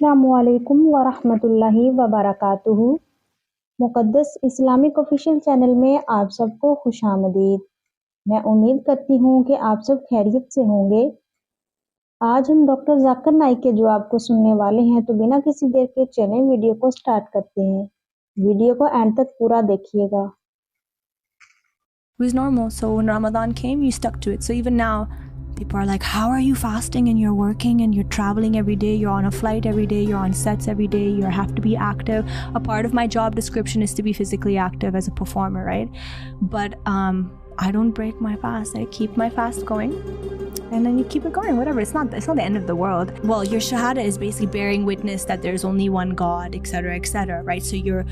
السلام علیکم ورحمۃ اللہ وبرکاتہ۔ مقدس اسلامک آفیشیل چینل میں آپ سب کو خوش آمدید۔ میں امید کرتی ہوں کہ آپ سب خیریت سے ہوں گے۔ آج ہم ڈاکٹر ذاکر نائک کے جواب کو سننے والے ہیں، تو بنا کسی دیر کے چلیں ویڈیو کو سٹارٹ کرتے ہیں۔ ویڈیو کو اینڈ تک پورا دیکھیے گا۔ It was normal, so when Ramadan came, you stuck to it. So even now, people are like, how are you fasting and you're working and you're traveling every day, you're on a flight every day, you're on sets every day, you have to be active. A part of my job description is to be physically active as a performer, right? But I don't break my fast. I keep my fast going. And then you keep it going, whatever. It's not the end of the world. Well, your shahada is basically bearing witness that there's only one God, etc., right? So you're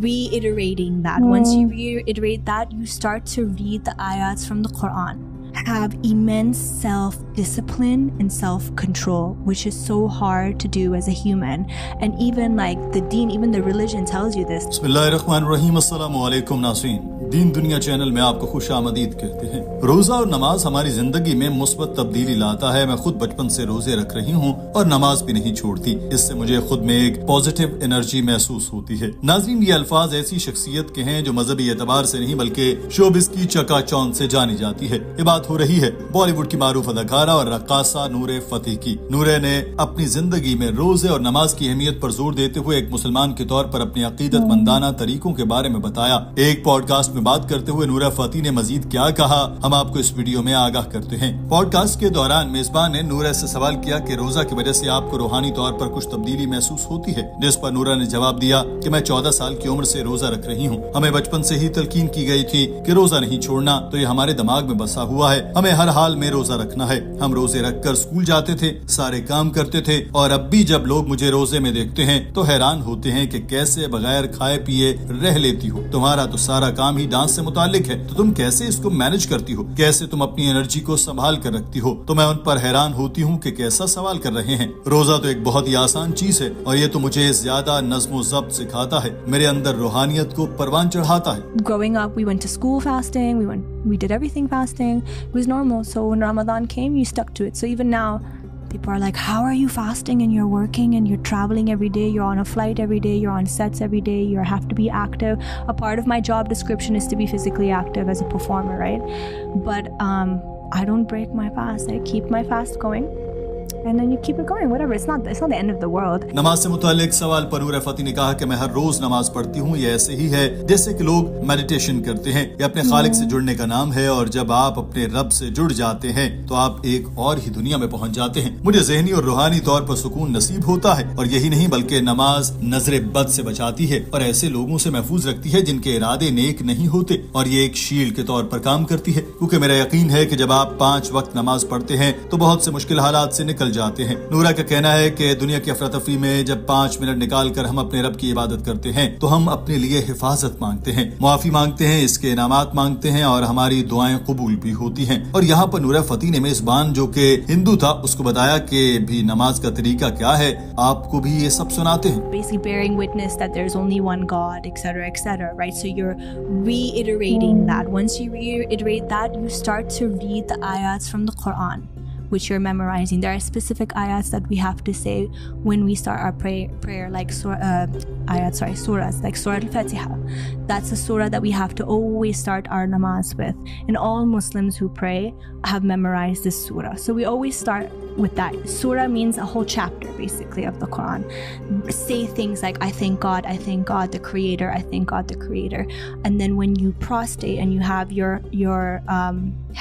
reiterating that. Once you reiterate that, you start to read the ayats from the Quran. Have immense self-discipline and self-control, which is so hard to do as a human. And even like the deen, even the religion tells you this. Bismillahirrahmanirrahim. Assalamu alaikum ناظرین، دین دنیا channel میں آپ کو خوش آمدید کہتے ہیں۔ روزہ اور نماز ہماری زندگی میں مثبت تبدیلی لاتا ہے۔ میں خود بچپن سے روزے رکھ رہی ہوں اور نماز بھی نہیں چھوڑتی۔ اس سے مجھے خود میں ایک پازیٹیو انرجی محسوس ہوتی ہے۔ ناظرین، یہ الفاظ ایسی شخصیت کے ہیں جو مذہبی اعتبار سے نہیں بلکہ شوبز کی چکا چوند سے جانی جاتی ہے۔ یہ بات ہو رہی ہے بالی ووڈ کی معروف اداکارہ اور رقاصہ نور فتح کی۔ نورے نے اپنی زندگی میں روزے اور نماز کی اہمیت پر زور دیتے ہوئے ایک مسلمان کے طور پر اپنی عقیدت مندانہ طریقوں کے بارے میں بتایا۔ ایک پوڈ کاسٹ میں بات کرتے ہوئے نورہ فتح نے مزید کیا کہا، ہم آپ کو اس ویڈیو میں آگاہ کرتے ہیں۔ پوڈ کاسٹ کے دوران میزبان نے نورہ سے سوال کیا کہ روزہ کی وجہ سے آپ کو روحانی طور پر کچھ تبدیلی محسوس ہوتی ہے، جس پر نورہ نے جواب دیا کہ میں 14 سال کی عمر سے روزہ رکھ رہی ہوں۔ ہمیں بچپن سے ہی تلقین کی گئی تھی کہ روزہ نہیں چھوڑنا، تو یہ ہمارے دماغ میں بسا ہوا ہے، ہمیں ہر حال میں روزہ رکھنا ہے۔ ہم روزے رکھ کر اسکول جاتے تھے، سارے کام کرتے تھے، اور اب بھی جب لوگ مجھے روزے میں دیکھتے ہیں تو حیران ہوتے ہیں کہ کیسے بغیر کھائے پیے رہ لیتی ہو، تمہارا تو سارا کام ہی ڈانس سے متعلق ہے، تو تم کیسے اس کو مینج کرتی ہو، کیسے تم اپنی انرجی کو سنبھال کر رکھتی ہو؟ تو میں ان پر حیران ہوتی ہوں کہ کیسا سوال کر رہے ہیں۔ روزہ تو ایک بہت ہی آسان چیز ہے، اور یہ تو مجھے زیادہ نظم و ضبط سکھاتا ہے، میرے اندر روحانیت کو پروان چڑھاتا ہے۔ Growing up, we went to school fasting, we did everything fasting. It was normal, so when Ramadan came, you stuck to it. So even now, people are like, how are you fasting and you're working and you're traveling every day, you're on a flight every day, you're on sets every day, you have to be active. A part of my job description is to be physically active as a performer, right? But I don't break my fast. I keep my fast going. And then you keep it going, whatever. It's not the end of the world. نماز سے متعلق سوال پر نورہ فتح نے کہا کہ میں ہر روز نماز پڑھتی ہوں۔ یہ ایسے ہی ہے جیسے کہ لوگ میڈیٹیشن کرتے ہیں، یہ اپنے خالق سے جڑنے کا نام ہے، اور جب آپ اپنے رب سے جڑ جاتے ہیں تو آپ ایک اور ہی دنیا میں پہنچ جاتے ہیں۔ مجھے ذہنی اور روحانی طور پر سکون نصیب ہوتا ہے، اور یہی نہیں بلکہ نماز نظر بد سے بچاتی ہے اور ایسے لوگوں سے محفوظ رکھتی ہے جن کے ارادے نیک نہیں ہوتے، اور یہ ایک شیلڈ کے طور پر کام کرتی ہے، کیونکہ میرا یقین ہے کہ جب آپ 5 وقت نماز پڑھتے ہیں تو بہت سے مشکل حالات سے نکل جاتے ہیں۔ نورہ کا کہنا ہے کہ دنیا کی افراتفری میں جب 5 منٹ نکال کر ہم اپنے رب کی عبادت کرتے ہیں تو ہم اپنے لیے حفاظت مانگتے ہیں، معافی مانگتے ہیں، اس کے انعامات مانگتے ہیں، اور ہماری دعائیں قبول بھی ہوتی ہیں۔ اور یہاں پر نورہ فتح نے میزبان جو کہ ہندو تھا اس کو بتایا کہ بھی نماز کا طریقہ کیا ہے، آپ کو بھی یہ سب سناتے ہیں۔ Basically bearing witness that there's only one God, etc., right? So you're reiterating that. Once you reiterate that, you start to read the ayats from the Quran, which you're memorizing. There are specific ayats that we have to say when we start our prayer, like surahs, like Surah Al-Fatiha. That's a surah that we have to always start our namaz with. And all Muslims who pray have memorized this surah. So we always start with that. Surah means a whole chapter, basically, of the Quran. Say things like, I thank God the Creator, I thank God the Creator. And then when you prostrate and you have your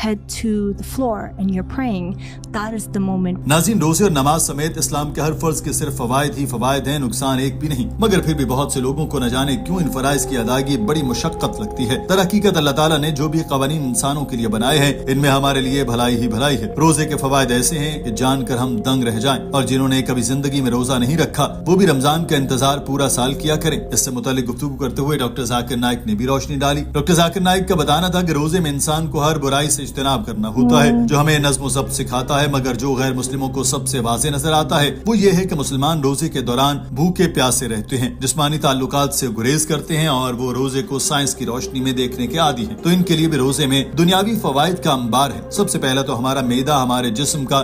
head to the floor and you're praying, that is the moment. ناظرین، روزے اور نماز سمیت اسلام کے ہر فرض کے صرف فوائد ہی فوائد ہیں، نقصان ایک بھی نہیں، مگر پھر بھی بہت سے لوگوں کو نہ جانے کیوں ان فرائض کی ادائیگی بڑی مشقت لگتی ہے۔ در حقیقت اللہ تعالیٰ نے جو بھی قوانین انسانوں کے لیے بنائے ہیں ان میں ہمارے لیے بھلائی ہی بھلائی ہے۔ روزے کے فوائد ایسے ہیں کہ جان کر ہم دنگ رہ جائیں، اور جنہوں نے کبھی زندگی میں روزہ نہیں رکھا وہ بھی رمضان کا انتظار پورا سال کیا کریں۔ اس سے متعلق گفتگو کرتے ہوئے ڈاکٹر ذاکر نائک نے بھی روشنی ڈالی۔ ڈاکٹر ذاکر نائک کا بتانا تھا کہ روزے میں انسان کو ہر برائی سے اجتناب کرنا ہوتا ہے جو ہمیں نظم و ضبط سکھاتا ہے، مگر جو غیر مسلموں کو سب سے واضح نظر آتا ہے وہ یہ ہے کہ مسلمان روزے کے دوران بھوکے پیاسے رہتے ہیں، جسمانی تعلقات سے گریز کرتے ہیں، اور وہ روزے کو سائنس کی روشنی میں دیکھنے کے عادی ہیں۔ تو ان کے لیے بھی روزے میں دنیاوی فوائد کا انبار ہے۔ سب سے پہلا تو ہمارا معدہ ہمارے جسم کا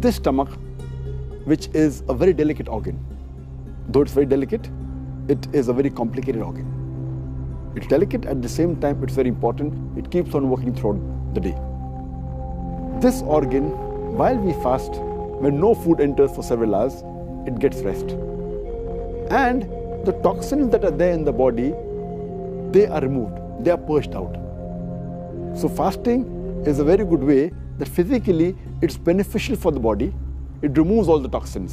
This stomach, which is a very delicate organ, though it's very delicate, it is a very complicated organ. It's delicate, at the same time it's very important. It keeps on working throughout the day. This organ, while we fast, when no food enters for several hours, it gets rest. And the toxins that are there in the body, they are removed, they are purged out. So fasting is a very good way that physically it's beneficial for the body. It removes all the toxins.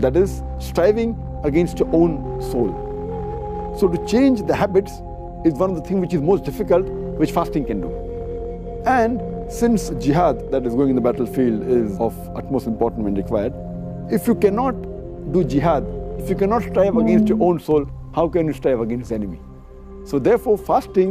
That is striving against your own soul. So to change the habits is one of the things which is most difficult, which fasting can do. And since jihad that is going in the battlefield is of utmost importance when required, if you cannot do jihad, if you cannot strive against your own soul, how can you strive against the enemy? So therefore fasting.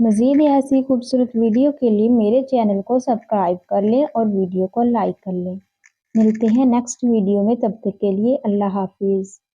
مزید ایسی خوبصورت video کے لیے میرے channel کو subscribe کر لیں اور ویڈیو کو لائک کر لیں۔ ملتے ہیں نیکسٹ ویڈیو میں، تب تک کے لیے اللہ حافظ۔